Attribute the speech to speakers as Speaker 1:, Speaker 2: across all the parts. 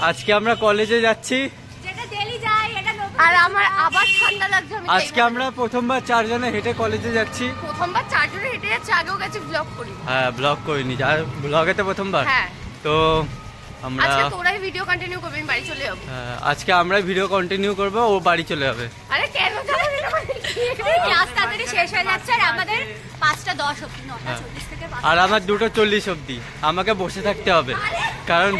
Speaker 1: আজকে আমরা কলেজে যাচ্ছি,
Speaker 2: আর আমার আবার ঠান্ডা লাগছে।
Speaker 1: আজকে আমরা প্রথমবার 4 জনে হেঁটে কলেজে যাচ্ছি।
Speaker 2: প্রথমবার 4 জনে হেঁটে যাচ্ছি, আগেও গেছি ব্লগ করি।
Speaker 1: হ্যাঁ ব্লগ করিনি, আর ব্লগে তো প্রথমবার।
Speaker 2: হ্যাঁ
Speaker 1: তো আমরা
Speaker 2: আজকে তোরাই ভিডিও কন্টিনিউ করবি, আমি বাড়ি চলে যাব।
Speaker 1: আজকে আমরা ভিডিও কন্টিনিউ করব, ও বাড়ি চলে যাবে।
Speaker 2: আরে কেন যাবে না, ক্লাস তাড়াতাড়ি শেষ হয়ে যাচ্ছে আর আমাদের 5:10 অবধি, 9:40 থেকে 5।
Speaker 1: আর আমার 2:40 অবধি আমাকে বসে থাকতে হবে, কারণ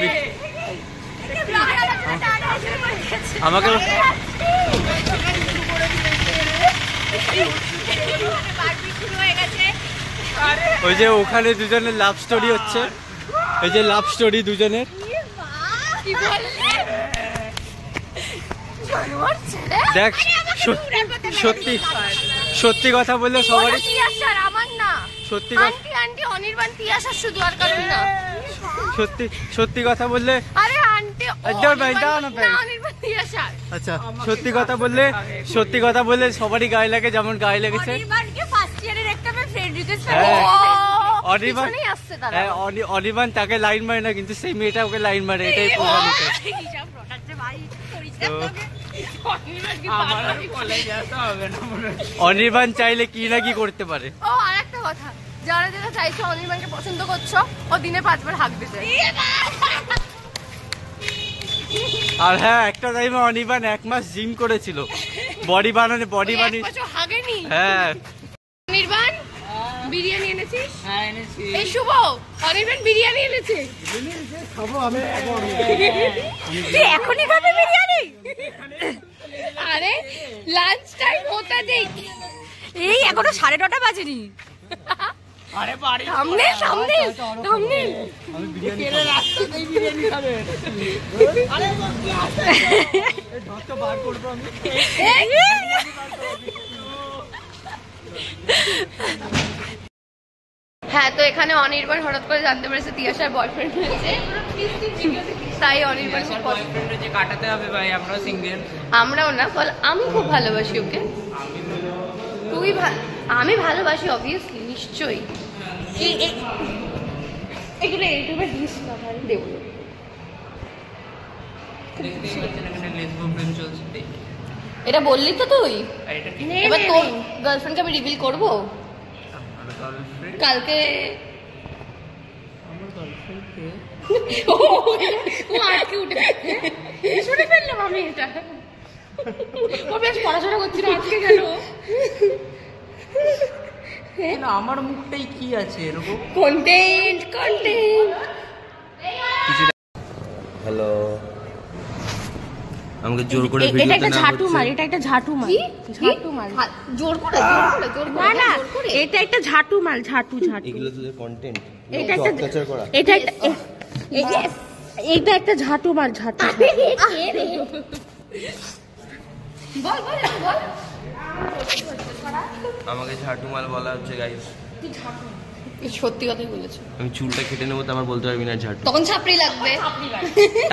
Speaker 1: আমাকে ওই যে ওখানে দুজনের লাভ স্টোরি হচ্ছে, এই যে লাভ স্টোরি দুজনের। দেখ সত্যি সত্যি কথা বললে সবারই সত্যি সত্যি কথা বললে, আচ্ছা সত্যি কথা বললে সবারই গায়ে লাগে, যেমন গায়ে লেগেছে অনির্বাণ। তাকে লাইন মারে না, কিন্তু সেই মেয়েটা ওকে লাইন মারে, এটাই প্রমাণিত। অনির্বাণ চাইলে কি না কি করতে পারে।
Speaker 2: ও আরেকটা কথা, যারা যারা চাইছো অনির্বাণকে পছন্দ করছো, ও দিনে 5 বার হাঁক দিতে।
Speaker 1: আর হ্যাঁ, একটা টাইমে অনির্বাণ 1 মাস জিম করেছিল, বডি বানিয়ে
Speaker 2: হাগেনি।
Speaker 1: হ্যাঁ
Speaker 2: অনির্বাণ বিরিয়ানি এনেছিস? হ্যাঁ এনেছি। এই শুভ, অনির্বাণ বিরিয়ানি এনেছে।
Speaker 1: খাবো আমি,
Speaker 2: তুই এখনই খাবি বিরিয়ানি? আরে লাঞ্চ টাইম হতে দেখ, এই এখনো 9:30 বাজেনি।
Speaker 1: আরে বাড়ি
Speaker 2: সামনে সামনে সামনে
Speaker 1: আমি বিরিয়ানি খাবো, রাস্তাতেই বিরিয়ানি খাবে। আরে এই ঢকটা বার করব আমি।
Speaker 2: হ্যাঁ, তো এখানে অনির্বাণ হঠাৎ করে জানতে পেরেছে তিয়াশার বয়ফ্রেন্ড হয়েছে, তাই অনির্বাণ বয়ফ্রেন্ড
Speaker 3: যে কাটাতে হবে ভাই, আমরাও সিঙ্গেল।
Speaker 2: আমরাও না, বল আমি খুব ভালোবাসি ওকে। তুই আমি ভালোবাসি অবভিয়াসলি, নিশ্চয়ই। এগুলো ইউটিউবে দিস না ভাই, দেবো। এটা বললি তো তুই, এবার তোর গার্লফ্রেন্ডকে আমি রিভিল করবো কালকে। ও আজকে উঠে শুনে ফেললাম আমি এটা। ও বেশ পড়াশোনা করছিল, আজকে গেল।
Speaker 3: আমার মুখটাই কি আছে এরকম
Speaker 2: কন্টেন্ট কন্টেন্ট।
Speaker 3: হ্যালো, আমাকে জোর করে
Speaker 2: এটা একটা ঝাঁটু মার, এটা একটা ঝাঁটু মার, ঝাঁটু মার জোর করে, জোর করে না, এটা একটা ঝাঁটু মার, ঝাঁটু ঝাঁটু।
Speaker 3: এগুলো তোদের কন্টেন্ট,
Speaker 2: এটা একটা এটা একটা ঝাঁটু মার, ঝাঁটু। বল বল বল,
Speaker 3: আমাকে ঝাঁটু মাল বলা হচ্ছে গাইস।
Speaker 2: তুই ঝাঁটু, সত্যি কথাই বলেছো।
Speaker 3: আমি চুলটা কেটে নেবো তো আমার বলতে পারবি না ঝাঁটু,
Speaker 2: তখন ছাপড়ি লাগবে,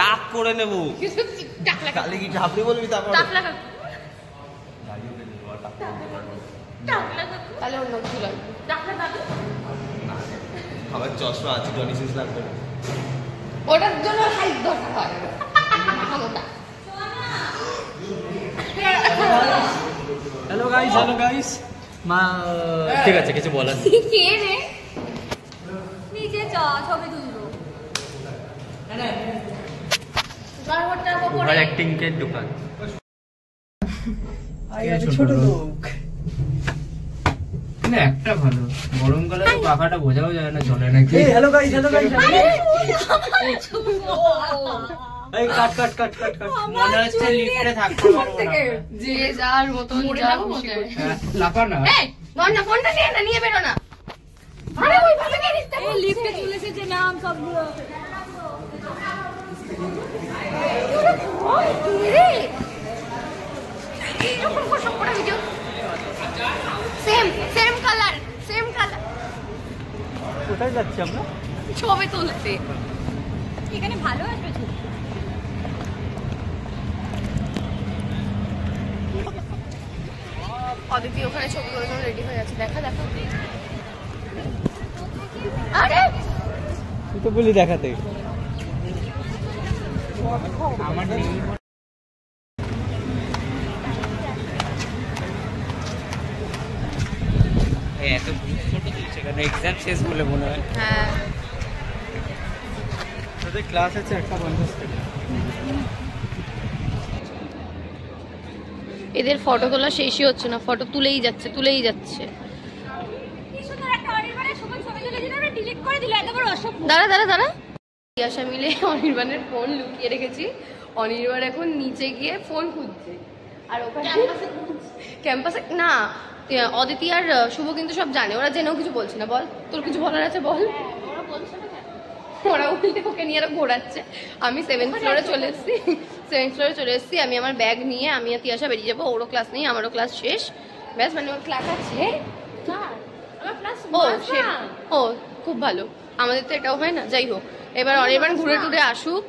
Speaker 3: টাক করে নেবো। কালে কি ঝাপড়ি বলবি? তারপর
Speaker 2: তাহলে অন্য কিছু লাগবে।
Speaker 3: আমার চশমা আছে, জনি সিন্স লাগবে না,
Speaker 2: ওটার জন্য হাইট দরকার হয়।
Speaker 1: হ্যালো গাইস, মা ঠিক আছে, কিছু বলার নেই।
Speaker 2: কে রে নিচে চ, ছবি তুলবো।
Speaker 1: ওভার অ্যাক্টিং কে দোকান।
Speaker 3: ছোট লোক না, একটা ভালো গরমকালে তো পাখাটা বোঝাও যায় না, চলে নাকি।
Speaker 1: হ্যালো গাইস, এই কাট কাট কাট কাট কাট।
Speaker 3: মনে হচ্ছে লিফটে থাকতে পারবো না,
Speaker 2: যে যার মতন যাও মজায়
Speaker 3: লাফা না।
Speaker 2: এই না, ফোনটা নিয়ে বেরো না। আরে ওই ভাবে কে লিফটে, এই লিফটে চলেছে যে নাম সবগুলো। এরকম করে সবকটা ভিডিও সেম কালার।
Speaker 1: কোথায় যাচ্ছি আমরা?
Speaker 2: ছবি তুলতে। এখানে ভালো আসবে ছবি। অদিতি ওখানে ছবি করার জন্য রেডি হয়ে আছে, দেখা। আরে
Speaker 1: তুই তো বলি দেখাতে। আমার এত ফটো তুলছে কেন? এক্সাম শেষ বলে মনে হয়।
Speaker 2: হ্যাঁ
Speaker 1: তোদের ক্লাস আছে 1:50 থেকে।
Speaker 2: এদের ফটো তোলা শেষই হচ্ছে না, ফটো তুলেই যাচ্ছে তুলেই যাচ্ছে। দাঁড়া দাঁড়া দাঁড়া, তিয়াশা মিলে অনির্বাণের ফোন লুকিয়ে রেখেছি। অনির্বাণ এখন নিচে গিয়ে ফোন খুঁজছে, আর ওখানে ক্যাম্পাসে না, অদিতি আর শুভ কিন্তু সব জানে, ওরা জেনেও কিছু বলছে না। বল, তোর কিছু বলার আছে বল। ওরা উল্টে ওকে নিয়ে ঘোরাচ্ছে। আমি 7th ফ্লোরে চলে এসেছি, 7th ফ্লোরে চলে এসেছি। আমি আমার ব্যাগ নিয়ে আমি আর তিয়াশা বেরিয়ে যাবো। ওরও ক্লাস নেই, আমারও ক্লাস শেষ। ব্যাস, মানে ওর ক্লাস আছে। ও খুব ভালো, আমাদের তো এটাও হয় না। যাই হোক, এবার অনির্বাণ ঘুরে টুরে আসুক,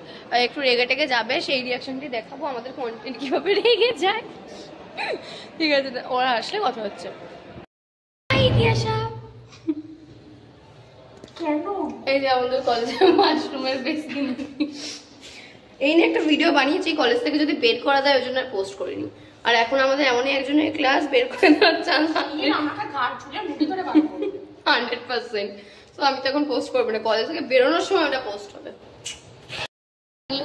Speaker 2: একটু রেগে টেগে যাবে, সেই রিয়াকশনটি দেখাবো আমাদের কন্টেন্ট কিভাবে রেগে যায়। ঠিক আছে, ওরা আসলে কথা হচ্ছে। এই যে আমাদের কলেজে মাশরুমের বেসিন, এই নিয়ে একটা ভিডিও বানিয়েছি, কলেজ থেকে যদি বের করা যায় ওই জন্য আর পোস্ট করিনি। আর এখন আমাদের এমনই একজনের ক্লাস বের করে দেওয়ার চান্স 100%। তো আমি তো এখন পোস্ট করবো না, কলেজ থেকে বেরোনোর সময় ওটা পোস্ট হবে।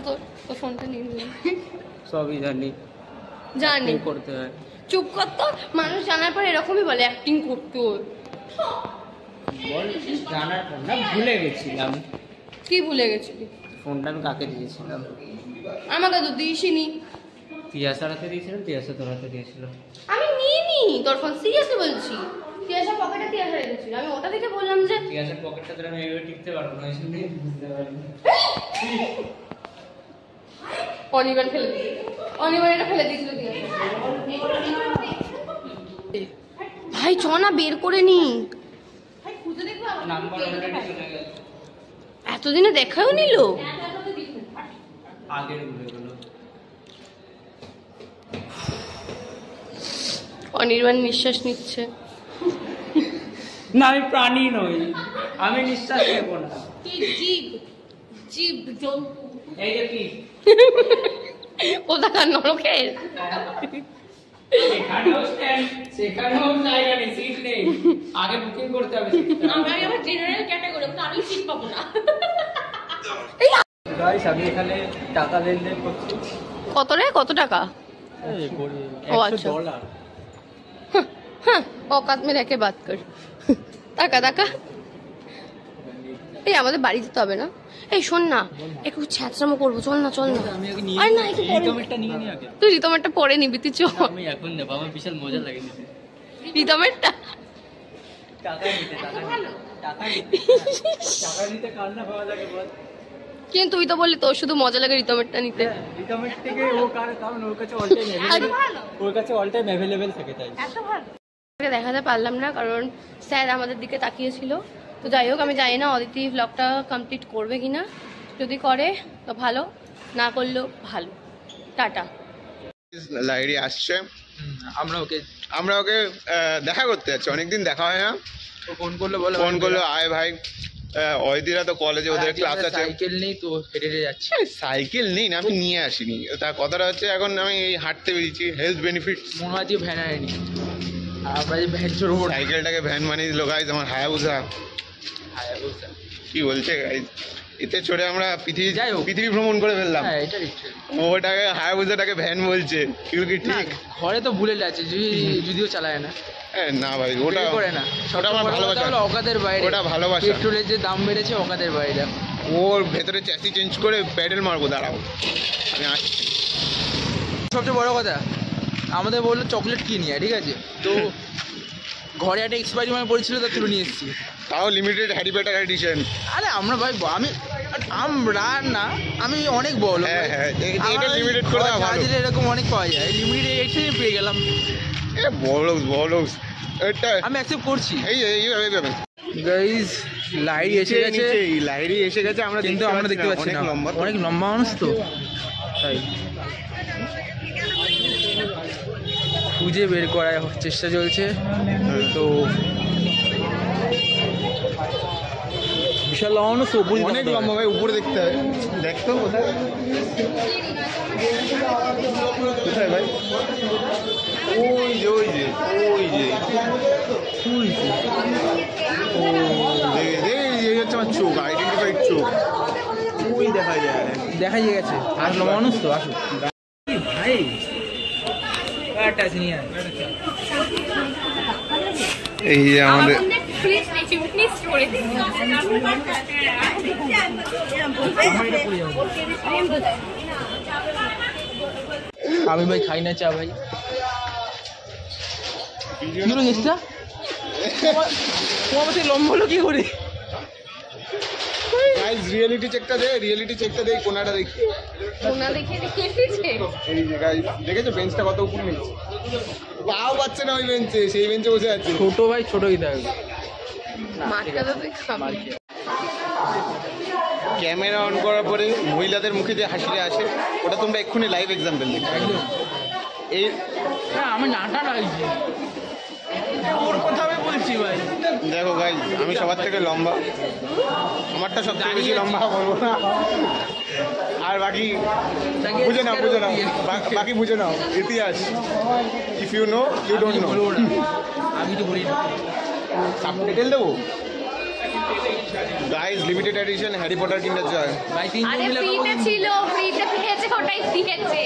Speaker 2: তোর ফোনটা নিয়ে
Speaker 1: সবই জানি
Speaker 2: জানি
Speaker 1: করতে হয়।
Speaker 2: চুপ কর তো, মানুষ জানার পর এরকমই বলে অ্যাক্টিং করতে হয়।
Speaker 1: বল, জানার পর না ভুলে গেছিলাম।
Speaker 2: কি ভুলে গেছিলি?
Speaker 1: ফোনটা আমি কাকে দিয়েছিলাম?
Speaker 2: আমাকে তো দিসিনি।
Speaker 1: তিয়াশার হাতে দিয়েছিলাম, তিয়াশা তোর হাতে দিয়েছিল।
Speaker 2: আমি নিইনি তোর ফোন, সিরিয়াসলি বলছি। তিয়াশা পকেটে তিয়াশা রেখেছিল, আমি ওটা দেখে বললাম যে
Speaker 1: তিয়াশার পকেটটা ধরে আমি এইভাবে টিপতে পারবো না, এই জন্য বুঝতে পারিনি।
Speaker 2: অনির্বাণ ফেলে দিয়েছিল, অনির্বাণ এটা ফেলে দিয়েছিল তিয়াশা। ভাই চ না, বের করে নি।
Speaker 1: নাম্বার অলরেডি চলে গেছে,
Speaker 2: এতদিনে দেখাও নিল।
Speaker 1: আগের ভুলে গেল।
Speaker 2: অনির্বাণ নিঃশ্বাস নিচ্ছে।
Speaker 1: না, আমি প্রাণী নই, আমি নিঃশ্বাস নেব না। এই যে কি
Speaker 2: ও দেখা নরকের।
Speaker 1: সেখানেও স্ট্যান্ড, সেখানেও জায়গা নেই, সিট নেই, আগে বুকিং করতে হবে।
Speaker 2: আমি আবার জেনারেল ক্যাটাগরি, আমি সিট পাবো না।
Speaker 1: গাইস, আমি এখানে টাকা লেনদেন করছি।
Speaker 2: কত রে, কত টাকা? ও আচ্ছা,
Speaker 1: $100।
Speaker 2: হ্যাঁ, औकात में रह के बात कर। টাকা টাকা। এই আমাদের বাড়ি যেতে হবে না? এই শোন না, একটু ছ্যাঁচড়ামো করবো, চল না চল না। আরে না, একটু
Speaker 1: রিতমেরটা নিয়ে নি আগে।
Speaker 2: তুই রিতমেরটা পরে নিবি, তুই চল।
Speaker 1: আমি এখন নেব, আমার বিশাল মজা লাগে নিতে।
Speaker 2: রিতমেরটা
Speaker 1: টাকা নিতে, টাকা নিতে কার না ভালো লাগে বল?
Speaker 2: কিন্তু তুই তো বললি তোর শুধু মজা লাগে রিতমেরটা নিতে।
Speaker 1: রিতমের থেকে ও কারণ ওর কাছে অল টাইম অ্যাভেলেবেল থাকে, তাই।
Speaker 2: দেখাতে পারলাম না কারণ স্যার আমাদের দিকে তাকিয়েছিল। তো যাই হোক, আমি জানি না অদিতি ভ্লগটা কমপ্লিট করবে কিনা। যদি করে তো ভালো, না করলেও ভালো। টাটা।
Speaker 4: লাইরি আসছে, আমরা ওকে দেখা করতে যাচ্ছি, অনেকদিন দেখা হয় না। ফোন করলো আয় ভাই। অদিতিরা তো কলেজে, ওদের ক্লাস আছে।
Speaker 1: সাইকেল নেই তো হেঁটে যাচ্ছি।
Speaker 4: সাইকেল নেই না, আমি নিয়ে আসিনি। তার কথাটা হচ্ছে এখন আমি হাঁটতে বেরিয়েছি, হেলথ বেনিফিট।
Speaker 1: মনে হয় যে ভ্যান আয়নি, আমরা যে ভ্যান চড়বো।
Speaker 4: সাইকেলটাকে ভ্যান বানিয়ে দিল গাইজ আমার হায়াবুসা। কি বলছে গাইজ, এতে চড়ে আমরা পৃথিবী ভ্রমণ করে ফেললাম। ওটাকে হায়াবুসাটাকে ভ্যান বলছে, এগুলো কি ঠিক?
Speaker 1: ঘরে তো বুলেট আছে, যদিও চালায় না।
Speaker 4: না ভাই, ওটা
Speaker 1: করে না,
Speaker 4: ওটা আমার ভালোবাসা,
Speaker 1: অকাদের বাইরে।
Speaker 4: ওটা ভালোবাসা।
Speaker 1: পেট্রোলের যে দাম বেড়েছে অকাদের বাইরে।
Speaker 4: ওর ভেতরে চ্যাসি চেঞ্জ করে প্যাডেল মারবো, দাঁড়াও আমি আসছি।
Speaker 5: সবচেয়ে বড় কথা, আমাদের বললো চকলেট কিনি, ঠিক আছে? তো ঘরে একটা এক্সপায়ারি মানে পড়েছিল, তা তুলে নিয়ে এসেছি।
Speaker 4: তাও লিমিটেড হ্যারি ব্যাটার এডিশন।
Speaker 5: আরে আমরা ভাই, আমরা না, আমি অনেক বড়।
Speaker 4: হ্যাঁ, এটা লিমিটেড করে দেওয়া ভালো।
Speaker 5: এরকম অনেক পাওয়া যায়, লিমিটেড এডিশন পেয়ে গেলাম।
Speaker 4: বড় এটা
Speaker 5: আমি অ্যাকসেপ্ট করছি।
Speaker 4: এইভাবে
Speaker 5: গাইস, লাইরি
Speaker 4: এসে গেছে, আমরা
Speaker 5: কিন্তু আমরা দেখতে পাচ্ছি না, অনেক লম্বা মানুষ তো, তাই খুঁজে বের করার চেষ্টা চলছে। তো বিশাল লম্বা, সবুজ,
Speaker 4: অনেক লম্বা ভাই, উপরে দেখতে হবে। দেখতো কোথায় কোথায় ভাই? ওই যে ওই যে ওই যে ও এই হচ্ছে আমার চোখ, আইডেন্টিফাইড চোখ, ওই দেখা যায়।
Speaker 5: দেখা গেছে আসলো মানুষ তো আসুক ভাই কাটা নিয়ে
Speaker 4: এই যে আমাদের
Speaker 5: আমি ভাই খাই না চা ভাই কি হলো জিনিসটা তোমার মধ্যে লম্বা হলো কি করে
Speaker 4: গাইস রিয়েলিটি চেকটা দে কোনাটা দেখি।
Speaker 2: কোনা দেখে দেখেছে
Speaker 4: এই যে গাইস দেখেছো বেঞ্চটা কত উপর নিচ্ছে, পাও পাচ্ছে না ওই বেঞ্চে, সেই বেঞ্চে বসে আছে।
Speaker 5: ছোট ভাই ছোটই থাকবে
Speaker 2: মাছটা তো তুই খাবি
Speaker 4: ক্যামেরা অন করার পরে মহিলাদের মুখে যে হাসিটা আসে ওটা তোমরা এক্ষুনি লাইভ এক্সাম্পল দেখো।
Speaker 5: একদম
Speaker 4: এই
Speaker 5: আমার নাটা লাগছে ওর কথা আমি বলছি ভাই
Speaker 4: দেখো গাইস আমি সবার থেকে লম্বা, আমারটা সবথেকে বেশি লম্বা বলবো না, আর বাকি বুঝে নাও বাকি বুঝে নাও ইতিহাস। If you know you don't know.
Speaker 5: আমি তো বলি না
Speaker 4: সাবটাইটেল দেবো guys, limited edition Harry Potter Kinder Joy.
Speaker 5: ভাই তিনজন
Speaker 2: আরে
Speaker 5: মিলে
Speaker 2: ফ্রিতে ছিল, ফ্রিতে পেয়েছে, ওটাই দিয়েছে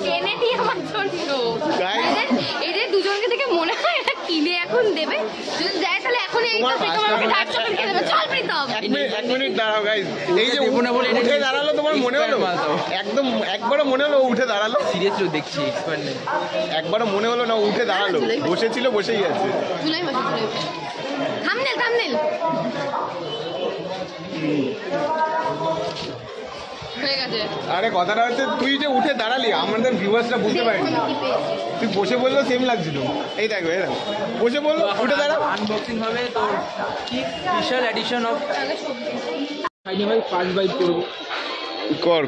Speaker 2: কেনে দিয়ে আমার জন্য।
Speaker 4: Guys.
Speaker 2: এই যে দুজনকে দেখে মনে হয় এটা কিনে এখন দেবে, যদি দেয় তাহলে এখন এই
Speaker 4: তোমার
Speaker 2: টপিক আমাকে ধার চোখে কিনে দেবে। চল প্রীতম।
Speaker 4: এক মিনিট দাঁড়াও গাইস, এই যে
Speaker 5: দেবো না বলে এটা
Speaker 4: উঠে দাঁড়ালো তোমার মনে হলো? একদম একবারও মনে হলো ও উঠে দাঁড়ালো?
Speaker 5: সিরিয়াসলি দেখছি এক্সপার্ট নেই
Speaker 4: একবারও মনে হলো না ও উঠে দাঁড়ালো? বসেছিল বসেই আছে।
Speaker 2: জুলাই মাসে থামনেল হয়ে গেছে।
Speaker 4: আরে কথাটা হচ্ছে তুই যে উঠে দাঁড়ালি আমাদের ভিউয়ার্সরা বুঝতে পারেনি, তুই বসে বললেও সেম লাগছিল। এই দেখো এই দেখো বসে বললো উঠে দাঁড়াও।
Speaker 5: আনবক্সিং হবে তোর কি স্পেশাল এডিশন অফ খাইনি ভাই ফার্স্ট বাইট করবো
Speaker 4: কর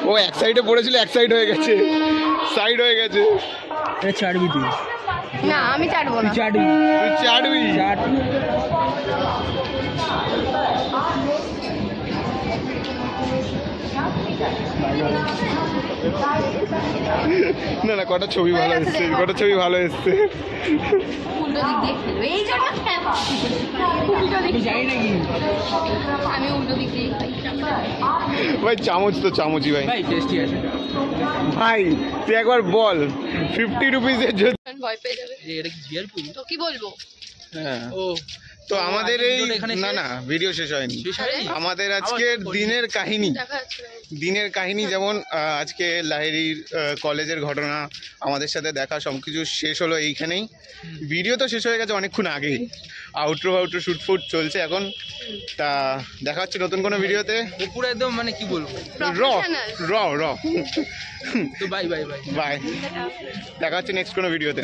Speaker 4: ও এক সাইডে পড়েছিল, এক সাইড হয়ে গেছে, সাইড হয়ে গেছে।
Speaker 5: এটা ছাড়বি তুই
Speaker 2: না আমি চাটবো না।
Speaker 5: চাটবি
Speaker 4: তুই চাটবি? না কটা ছবি ভালো এসছে,
Speaker 2: উল্টো দিক দিয়ে খেলবে এই জন্য খেলা। উল্টো দিক
Speaker 5: যাই নাকি
Speaker 2: আমি উল্টো দিক দিয়ে খাই।
Speaker 4: ভাই চামচ তো চামচই ভাই।
Speaker 5: ভাই টেস্টি আছে
Speaker 4: ভাই তুই একবার বল 50 রুপিসের জন্য।
Speaker 2: ভয় পেয়ে যাবে।
Speaker 5: এটা কি বিয়ার পুরি
Speaker 2: তো কি বলবো?
Speaker 4: হ্যাঁ
Speaker 5: ও
Speaker 4: তো আমাদের এই
Speaker 5: এখানে
Speaker 4: না ভিডিও শেষ হয়নি।
Speaker 5: শেষ হয়নি?
Speaker 4: আমাদের আজকের দিনের কাহিনী,
Speaker 2: দেখা যাচ্ছে না।
Speaker 4: দিনের কাহিনী যেমন আজকে লাহিড়ির কলেজের ঘটনা, আমাদের সাথে দেখা সবকিছু শেষ হলো এইখানেই। ভিডিও তো শেষ হয়ে গেছে অনেকক্ষণ আগেই, আউটরো শুটফুট চলছে এখন। তা দেখা হচ্ছে নতুন কোনো ভিডিওতে।
Speaker 5: পুরো একদম মানে কি বলবো
Speaker 4: র
Speaker 5: তো বাই
Speaker 4: বাই, দেখা হচ্ছে নেক্সট কোনো ভিডিওতে।